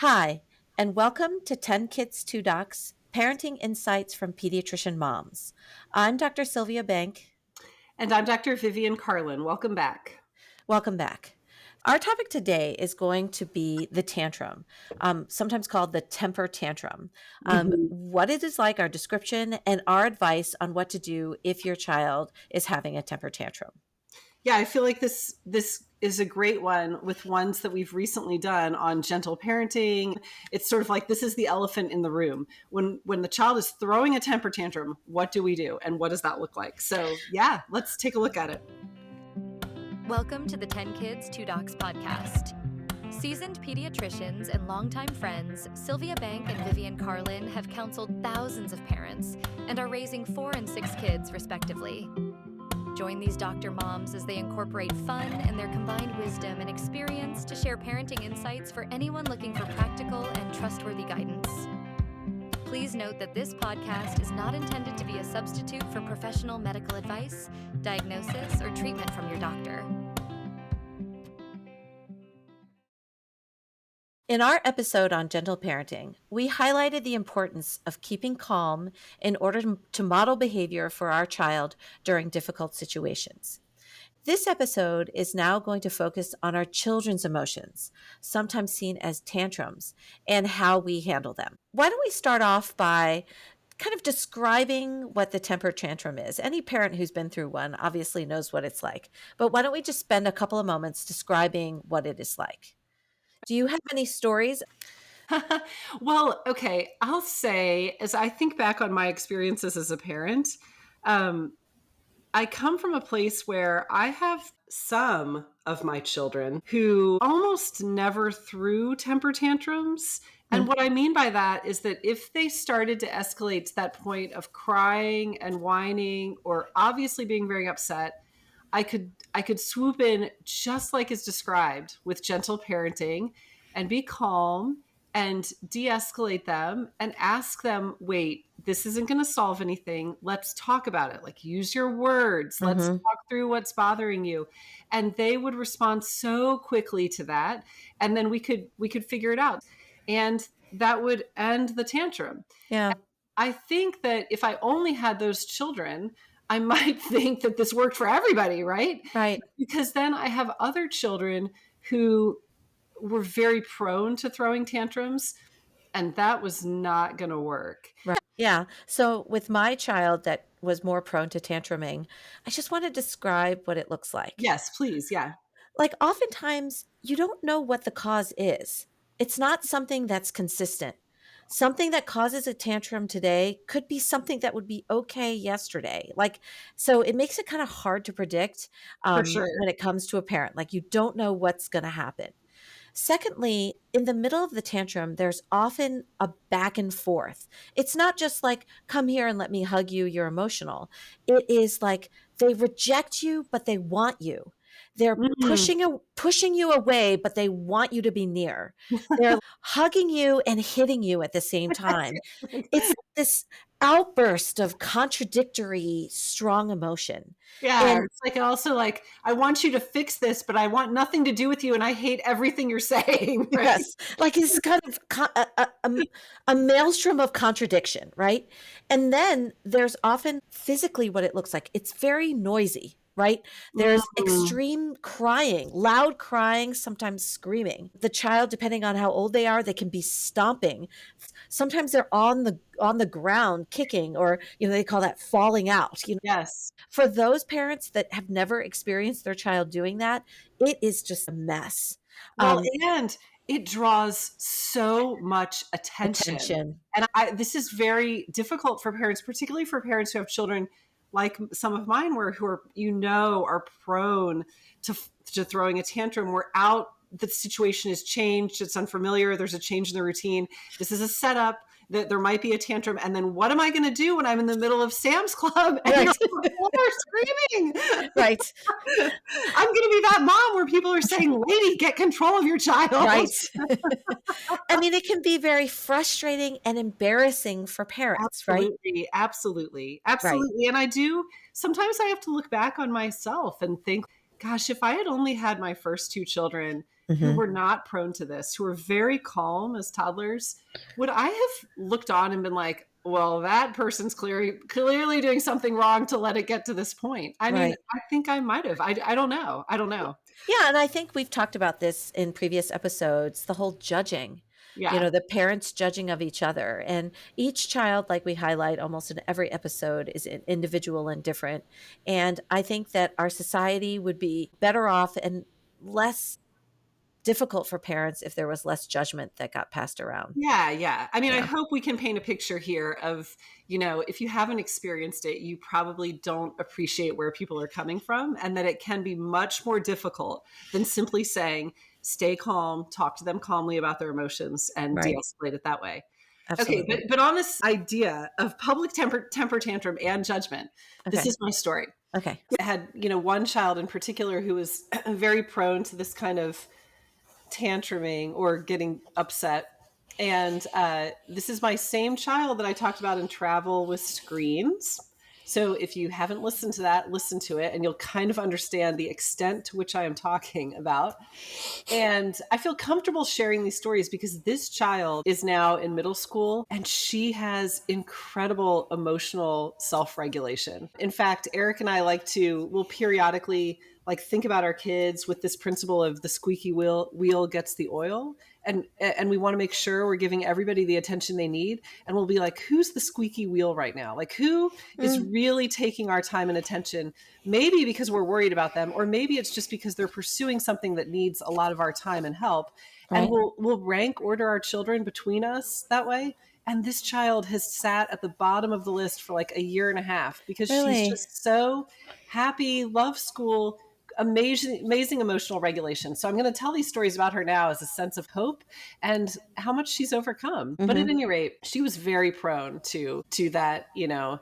Hi, and welcome to 10 Kids, 2 Docs, Parenting Insights from Pediatrician Moms. I'm Dr. Sylvia Bank. And I'm Dr. Vivian Carlin. Welcome back. Welcome back. Our topic today is going to be the tantrum, sometimes called the temper tantrum. What it is like, our description, and our advice on what to do if your child is having a temper tantrum. Yeah, I feel like this is a great one with ones that we've recently done on gentle parenting. It's sort of like this is the elephant in the room. When the child is throwing a temper tantrum, what do we do? And what does that look like? So yeah, let's take a look at it. Welcome to the 10 Kids, 2 Docs podcast. Seasoned pediatricians and longtime friends, Sylvia Bank and Vivian Carlin have counseled thousands of parents and are raising 4 and 6 kids respectively. Join these doctor moms as they incorporate fun and their combined wisdom and experience to share parenting insights for anyone looking for practical and trustworthy guidance. Please note that this podcast is not intended to be a substitute for professional medical advice, diagnosis, or treatment from your doctor. In our episode on gentle parenting, we highlighted the importance of keeping calm in order to model behavior for our child during difficult situations. This episode is now going to focus on our children's emotions, sometimes seen as tantrums, and how we handle them. Why don't we start off by kind of describing what the temper tantrum is? Any parent who's been through one obviously knows what it's like, but why don't we just spend a couple of moments describing what it is like? Do you have any stories? Well, okay, I'll say, as I think back on my experiences as a parent, I come from a place where I have some of my children who almost never threw temper tantrums. And what I mean by that is that if they started to escalate to that point of crying and whining or obviously being very upset, I could swoop in just like is described with gentle parenting and be calm and de-escalate them and ask them, wait, this isn't going to solve anything. Let's talk about it. Like, use your words. Let's talk through what's bothering you. And they would respond so quickly to that. And then we could figure it out. And that would end the tantrum. Yeah. I think that if I only had those children, I might think that this worked for everybody, right? Right. Because then I have other children who were very prone to throwing tantrums, and that was not going to work. Right. Yeah. So with my child that was more prone to tantruming, I just want to describe what it looks like. Yes, please. Yeah. Like, oftentimes you don't know what the cause is. It's not something that's consistent. Something that causes a tantrum today could be something that would be okay yesterday. So it makes it kind of hard to predict For sure. when it comes to a parent. Like, you don't know what's going to happen. Secondly, in the middle of the tantrum, there's often a back and forth. It's not just like, come here and let me hug you, you're emotional. It is like they reject you, but they want you. They're pushing you away, but they want you to be near. They're hugging you and hitting you at the same time. It's this outburst of contradictory, strong emotion. Yeah. And It's like also like, I want you to fix this, but I want nothing to do with you. And I hate everything you're saying. Right? yes, like it's kind of a maelstrom of contradiction, right? And then there's often physically what it looks like. It's very noisy, right? There's extreme crying, loud crying, sometimes screaming. The child, depending on how old they are, they can be stomping. Sometimes they're on the ground kicking, or they call that falling out. Yes. For those parents that have never experienced their child doing that, it is just a mess. Well, and it draws so much attention. And this is very difficult for parents, particularly for parents who have children like some of mine who are prone to throwing a tantrum. We're out, the situation has changed, it's unfamiliar, there's a change in the routine. This is a setup that there might be a tantrum. And then what am I going to do when I'm in the middle of Sam's Club and Right. people are screaming? Right. I'm going to be that mom where people are saying, lady, get control of your child. Right. I mean, it can be very frustrating and embarrassing for parents, right? Absolutely. Right. And sometimes I have to look back on myself and think, gosh, if I had only had my first 2 children who Mhm. were not prone to this, who were very calm as toddlers, would I have looked on and been like, well, that person's clearly doing something wrong to let it get to this point? I mean, Right. I think I might have. I don't know. I don't know. Yeah, and I think we've talked about this in previous episodes, the whole judging, Yeah. the parents judging of each other. And each child, like we highlight almost in every episode, is individual and different. And I think that our society would be better off and less difficult for parents if there was less judgment that got passed around. Yeah, yeah. I mean, I Yeah. hope we can paint a picture here of, if you haven't experienced it, you probably don't appreciate where people are coming from, and that it can be much more difficult than simply saying, stay calm, talk to them calmly about their emotions, and Right. de-escalate it that way. Okay, Absolutely. but on this idea of public temper tantrum and judgment, this Okay. is my story. Okay. I had, one child in particular who was very prone to this kind of tantruming or getting upset. And this is my same child that I talked about in Travel with Screens. So if you haven't listened to that, listen to it, and you'll kind of understand the extent to which I am talking about. And I feel comfortable sharing these stories because this child is now in middle school and she has incredible emotional self-regulation. In fact, Eric and I we'll periodically think about our kids with this principle of the squeaky wheel gets the oil. And we want to make sure we're giving everybody the attention they need. And we'll be like, who's the squeaky wheel right now? Like, who is really taking our time and attention? Maybe because we're worried about them, or maybe it's just because they're pursuing something that needs a lot of our time and help. Right. And we'll rank order our children between us that way. And this child has sat at the bottom of the list for like a year and a half because Really? she's just so happy, loves school, amazing emotional regulation. So I'm going to tell these stories about her now as a sense of hope and how much she's overcome. But at any rate, she was very prone to that,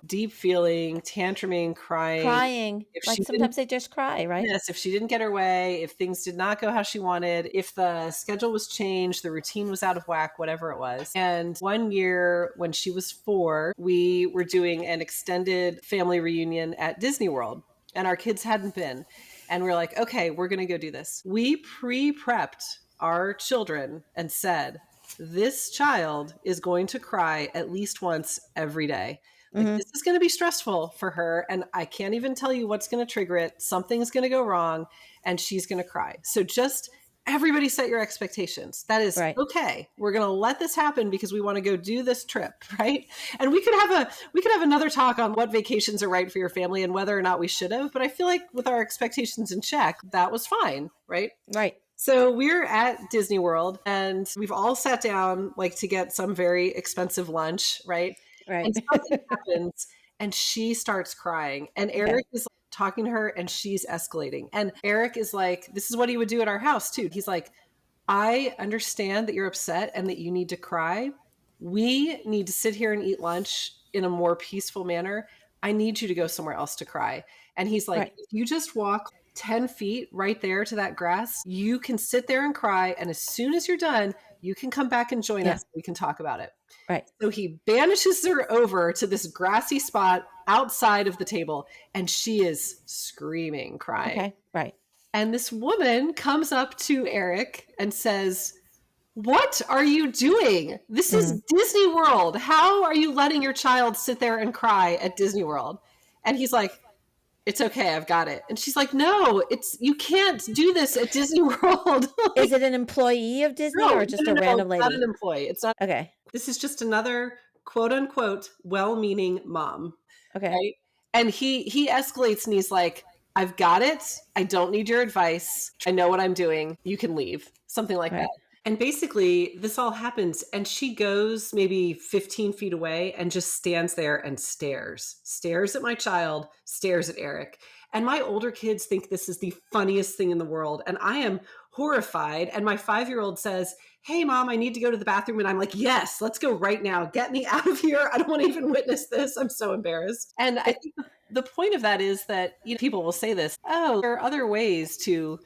deep feeling, tantruming, crying. Like sometimes they just cry, right? Yes, if she didn't get her way, if things did not go how she wanted, if the schedule was changed, the routine was out of whack, whatever it was. And one year when she was 4, we were doing an extended family reunion at Disney World, and our kids hadn't been. And we're like, okay, we're going to go do this. We pre-prepped our children and said, this child is going to cry at least once every day. This is going to be stressful for her. And I can't even tell you what's going to trigger it. Something's going to go wrong and she's going to cry. So just everybody set your expectations. That is Right. okay. We're going to let this happen because we want to go do this trip, right? And we could have another talk on what vacations are right for your family and whether or not we should have. But I feel like with our expectations in check, that was fine, right? Right. So we're at Disney World and we've all sat down to get some very expensive lunch, right? Right. And something happens and she starts crying and Eric is talking to her and she's escalating. And Eric is like, this is what he would do at our house too. He's like, I understand that you're upset and that you need to cry. We need to sit here and eat lunch in a more peaceful manner. I need you to go somewhere else to cry. And he's like, Right. if you just walk 10 feet right there to that grass, you can sit there and cry. And as soon as you're done, you can come back and join us. We can talk about it. Right. So he banishes her over to this grassy spot outside of the table, and she is screaming, crying. Okay. Right. And this woman comes up to Eric and says, what are you doing? This is Disney World. How are you letting your child sit there and cry at Disney World? And he's like, it's okay, I've got it. And she's like, no, you can't do this at Disney World. Is it an employee of Disney or just a random lady? Not an employee. It's not. Okay. This is just another quote unquote well-meaning mom. Okay. Right? And he escalates and he's like, I've got it. I don't need your advice. I know what I'm doing. You can leave. Something like that. And basically this all happens and she goes maybe 15 feet away and just stands there and stares at my child, stares at Eric. And my older kids think this is the funniest thing in the world. And I am horrified. And my 5-year-old says, hey, Mom, I need to go to the bathroom. And I'm like, yes, let's go right now. Get me out of here. I don't want to even witness this. I'm so embarrassed. And I think the point of that is that people will say this, oh, there are other ways to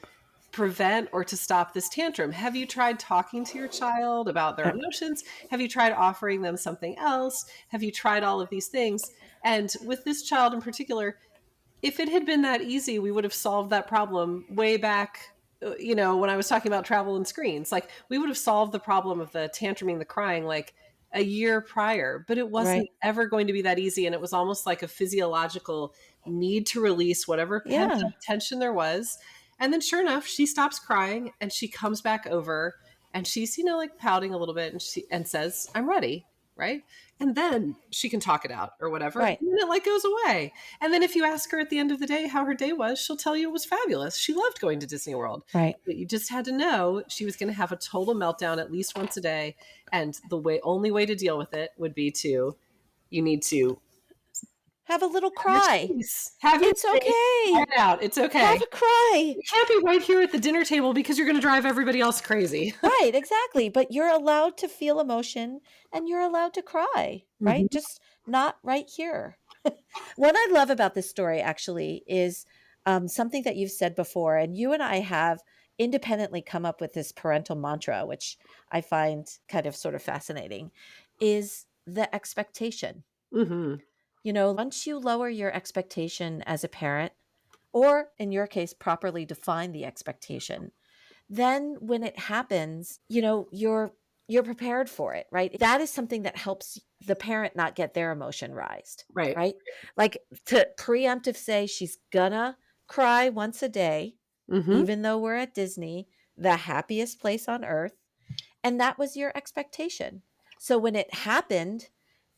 prevent or to stop this tantrum. Have you tried talking to your child about their emotions? Have you tried offering them something else? Have you tried all of these things? And with this child in particular, if it had been that easy, we would have solved that problem way back when I was talking about travel and screens, like we would have solved the problem of the tantruming, the crying, like a year prior, but it wasn't Right. ever going to be that easy. And it was almost like a physiological need to release whatever pent Yeah. up tension there was. And then sure enough, she stops crying and she comes back over and she's, like pouting a little bit and says, I'm ready. Right. And then she can talk it out or whatever. Right. And then it like goes away. And then if you ask her at the end of the day how her day was, she'll tell you it was fabulous. She loved going to Disney World. Right. But you just had to know she was going to have a total meltdown at least once a day. And the only way to deal with it would be you need to Have a little cry. Have your It's space, okay. let it out. It's okay. Have a cry. You can't be right here at the dinner table because you're going to drive everybody else crazy. Right, exactly. But you're allowed to feel emotion and you're allowed to cry, right? Just not right here. What I love about this story actually is something that you've said before, and you and I have independently come up with this parental mantra, which I find kind of sort of fascinating, is the expectation. Mm-hmm. Once you lower your expectation as a parent, or in your case, properly define the expectation, then when it happens, you're prepared for it, right? That is something that helps the parent not get their emotion raised, Right. right? Like to preemptive say she's gonna cry once a day, even though we're at Disney, the happiest place on earth. And that was your expectation. So when it happened,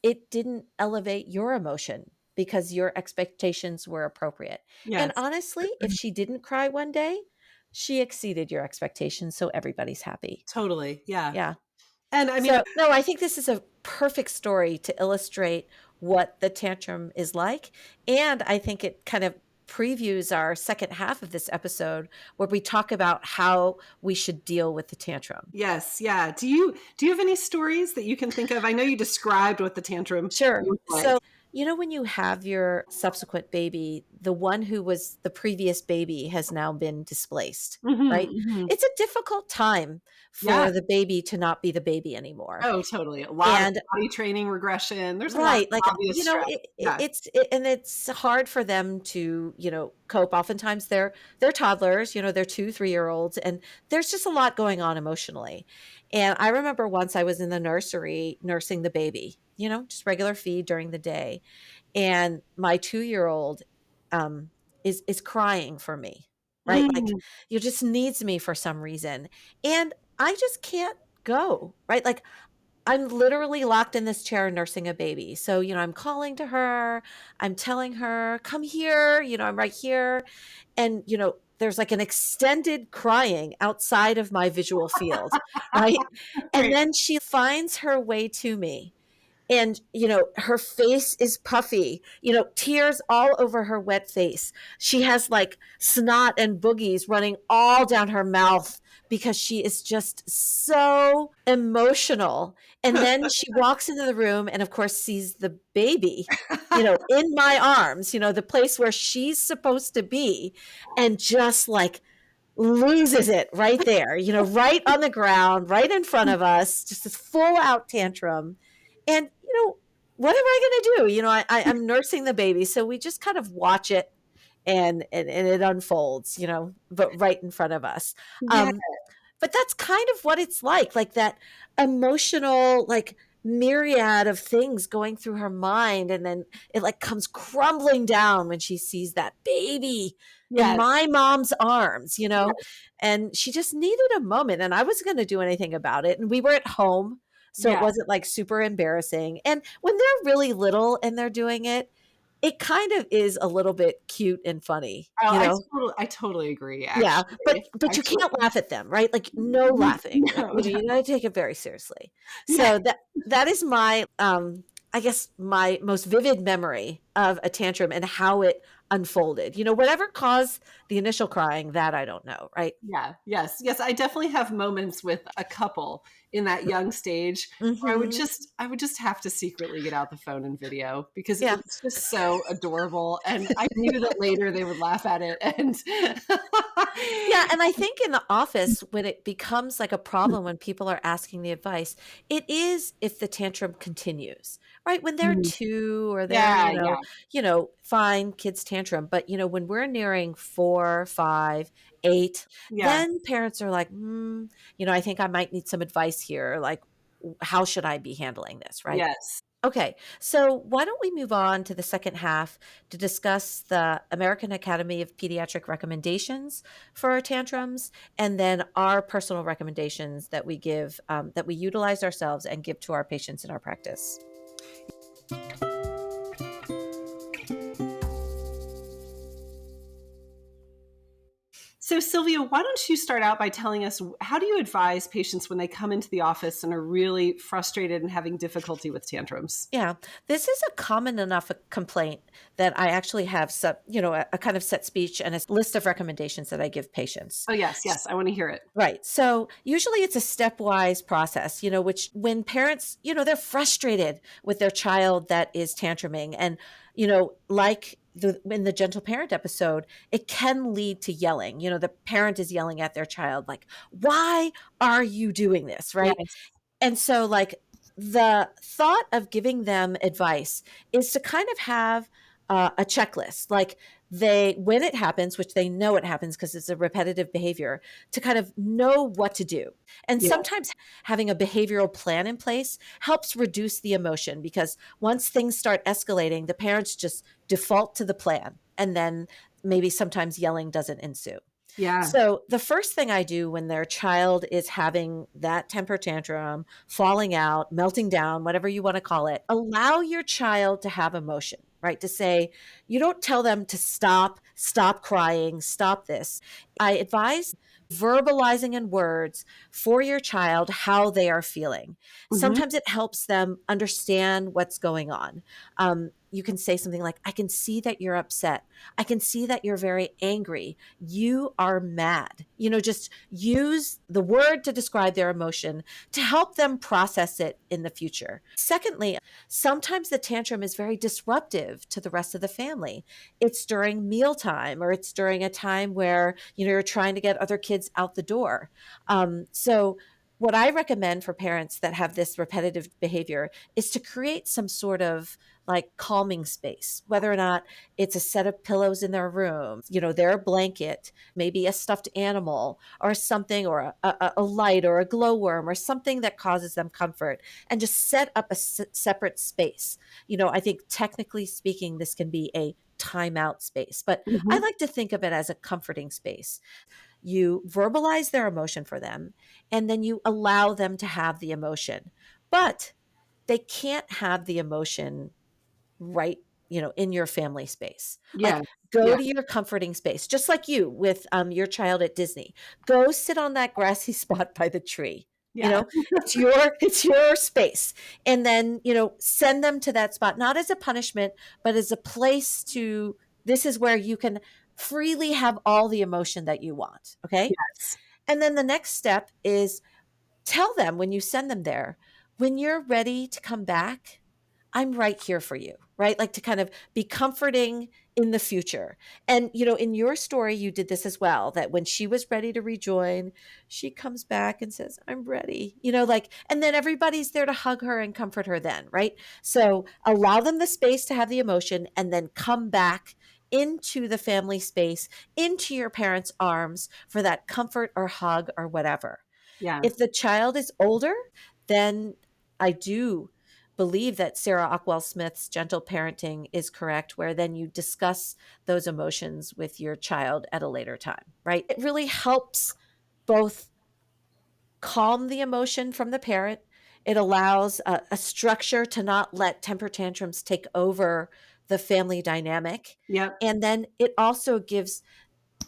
it didn't elevate your emotion because your expectations were appropriate. Yes. And honestly, if she didn't cry one day, she exceeded your expectations. So everybody's happy. Totally. Yeah. Yeah. And I mean, no, I think this is a perfect story to illustrate what the tantrum is like. And I think it kind of previews our second half of this episode where we talk about how we should deal with the tantrum. Yes. Yeah. Do you have any stories that you can think of? I know you described what the tantrum. Sure. Like. So, when you have your subsequent baby, the one who was the previous baby has now been displaced, right? It's a difficult time for the baby to not be the baby anymore. Oh, totally. A lot of body training regression. There's a lot of obvious stress. It's hard for them to, cope. Oftentimes they're toddlers, they're 2-3-year-olds, and there's just a lot going on emotionally. And I remember once I was in the nursery nursing the baby, just regular feed during the day. And my 2-year-old is crying for me, right? Like just needs me for some reason. And I just can't go, right? Like I'm literally locked in this chair nursing a baby. So, I'm calling to her, I'm telling her, come here, I'm right here. And, there's like an extended crying outside of my visual field, right? And then she finds her way to me. And, her face is puffy, tears all over her wet face. She has like snot and boogies running all down her mouth because she is just so emotional. And then she walks into the room and, of course, sees the baby, in my arms, the place where she's supposed to be, and just like loses it right there, right on the ground, right in front of us, just this full out tantrum. And, what am I going to do? I'm nursing the baby. So we just kind of watch it and it unfolds, but right in front of us. Yeah. But that's kind of what it's like that emotional, like myriad of things going through her mind. And then it like comes crumbling down when she sees that baby in my mom's arms, and she just needed a moment, and I wasn't going to do anything about it. And we were at home. So it wasn't like super embarrassing. And when they're really little and they're doing it, it kind of is a little bit cute and funny. I totally agree. Actually. Yeah, but you can't laugh at them, right? Like no laughing. No. You gotta take it very seriously. So that is my I guess my most vivid memory of a tantrum and how it unfolded. Whatever caused the initial crying, that I don't know, right? Yeah. Yes. I definitely have moments with a couple in that young stage where I would just have to secretly get out the phone and video because it's just so adorable. And I knew that later they would laugh at it. And and I think in the office, when it becomes like a problem, when people are asking the advice, it is if the tantrum continues, right? When they're 2 or they're, fine, kids tantrum. But, when we're nearing 4 4, 5, 8, Yeah. then parents are like, I think I might need some advice here. Like, how should I be handling this? Right. Yes. Okay, so why don't we move on to the second half to discuss the American Academy of Pediatric recommendations for our tantrums, and then our personal recommendations that we give, that we utilize ourselves and give to our patients in our practice. So, Sylvia, why don't you start out by telling us, how do you advise patients when they come into the office and are really frustrated and having difficulty with tantrums? Yeah, this is a common enough complaint that I actually have a kind of set speech and a list of recommendations that I give patients. Oh, yes, yes. I want to hear it. Right. So usually it's a stepwise process, which when parents, they're frustrated with their child that is tantruming. And, like in the gentle parent episode, it can lead to yelling. The parent is yelling at their child, like, why are you doing this? Right. Yes. And so, like, the thought of giving them advice is to kind of have a checklist. Like, when it happens, which they know it happens because it's a repetitive behavior, to kind of know what to do. And Yeah. sometimes having a behavioral plan in place helps reduce the emotion, because once things start escalating, the parents just default to the plan. And then maybe sometimes yelling doesn't ensue. Yeah. So the first thing I do when their child is having that temper tantrum, falling out, melting down, whatever you want to call it, allow your child to have emotion, right? To say, you don't tell them to stop crying, stop this. I advise verbalizing in words for your child how they are feeling. Sometimes it helps them understand what's going on. You can say something like, I can see that you're upset. I can see that you're very angry. You are mad. Just use the word to describe their emotion to help them process it in the future. Secondly, sometimes the tantrum is very disruptive to the rest of the family. It's during mealtime, or it's during a time where, you're trying to get other kids out the door. So what I recommend for parents that have this repetitive behavior is to create some sort of like calming space, whether or not it's a set of pillows in their room, their blanket, maybe a stuffed animal or something, or a light or a glowworm or something that causes them comfort, and just set up a separate space. I think technically speaking, this can be a timeout space, but I like to think of it as a comforting space. You verbalize their emotion for them, and then you allow them to have the emotion, but they can't have the emotion right, in your family space. Yeah. Like, go Yeah. to your comforting space, just like you with your child at Disney. Go sit on that grassy spot by the tree. Yeah. It's your space. And then, send them to that spot, not as a punishment, but as a place this is where you can freely have all the emotion that you want. Okay. Yes. And then the next step is tell them, when you send them there, when you're ready to come back, I'm right here for you, right? Like, to kind of be comforting in the future. And, in your story, you did this as well, that when she was ready to rejoin, she comes back and says, I'm ready, and then everybody's there to hug her and comfort her then, right? So allow them the space to have the emotion, and then come back into the family space, into your parents' arms for that comfort or hug or whatever. Yeah. If the child is older, then I do believe that Sarah Ockwell Smith's gentle parenting is correct, where then you discuss those emotions with your child at a later time, right? It really helps both calm the emotion from the parent. It allows a structure to not let temper tantrums take over the family dynamic. Yep. And then it also gives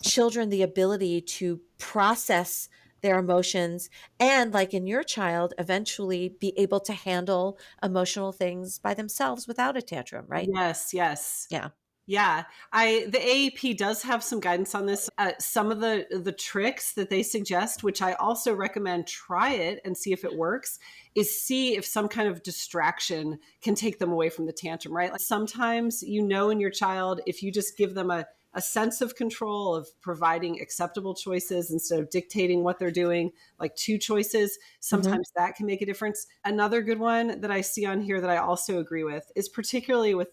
children the ability to process their emotions, and, like in your child, eventually be able to handle emotional things by themselves without a tantrum, right? Yes. Yes. Yeah. Yeah, the AAP does have some guidance on this. Some of the tricks that they suggest, which I also recommend, try it and see if it works, is see if some kind of distraction can take them away from the tantrum, right? Like, sometimes, in your child, if you just give them a sense of control, of providing acceptable choices instead of dictating what they're doing, like 2 choices, sometimes that can make a difference. Another good one that I see on here that I also agree with is, particularly with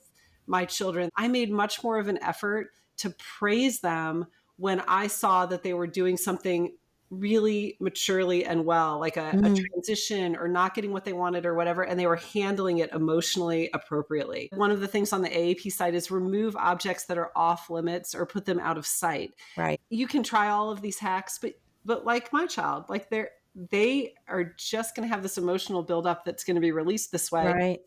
my children, I made much more of an effort to praise them when I saw that they were doing something really maturely and well, like a transition or not getting what they wanted or whatever, and they were handling it emotionally appropriately. One of the things on the AAP side is remove objects that are off limits or put them out of sight. Right. You can try all of these hacks, but like my child, like they are just going to have this emotional buildup that's going to be released this way. Right.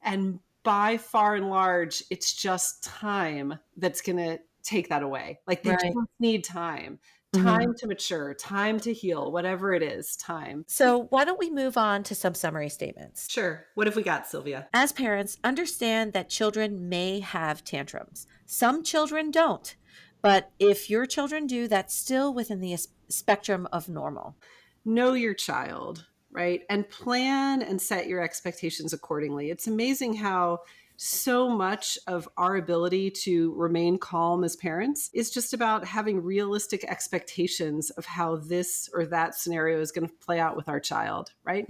And by far and large, it's just time that's going to take that away. Like they just need time to mature, time to heal, whatever it is, time. So why don't we move on to some summary statements? Sure. What have we got, Sylvia? As parents, understand that children may have tantrums. Some children don't. But if your children do, that's still within the spectrum of normal. Know your child, right? And plan and set your expectations accordingly. It's amazing how so much of our ability to remain calm as parents is just about having realistic expectations of how this or that scenario is going to play out with our child, right?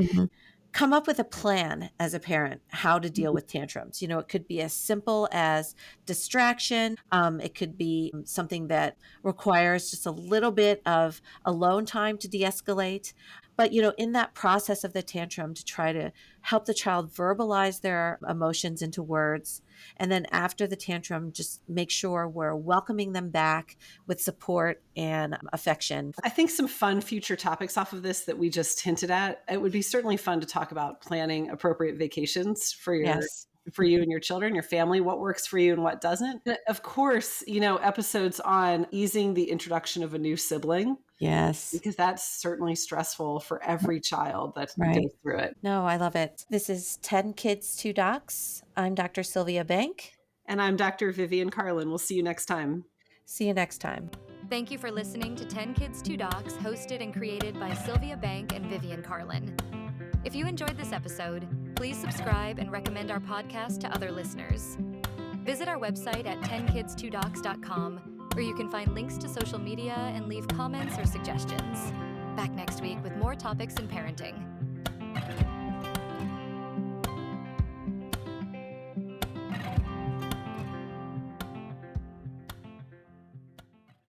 Come up with a plan as a parent, how to deal with tantrums. It could be as simple as distraction. It could be something that requires just a little bit of alone time to de-escalate. But, in that process of the tantrum, to try to help the child verbalize their emotions into words. And then after the tantrum, just make sure we're welcoming them back with support and affection. I think some fun future topics off of this that we just hinted at, it would be certainly fun to talk about planning appropriate vacations for for you and your children, your family, what works for you and what doesn't. Of course, episodes on easing the introduction of a new sibling. Yes. Because that's certainly stressful for every child that goes through it. No, I love it. This is 10 Kids, 2 Docs. I'm Dr. Sylvia Bank. And I'm Dr. Vivian Carlin. We'll see you next time. See you next time. Thank you for listening to 10 Kids, 2 Docs, hosted and created by Sylvia Bank and Vivian Carlin. If you enjoyed this episode, please subscribe and recommend our podcast to other listeners. Visit our website at 10kids2docs.com, where you can find links to social media and leave comments or suggestions. Back next week with more topics in parenting.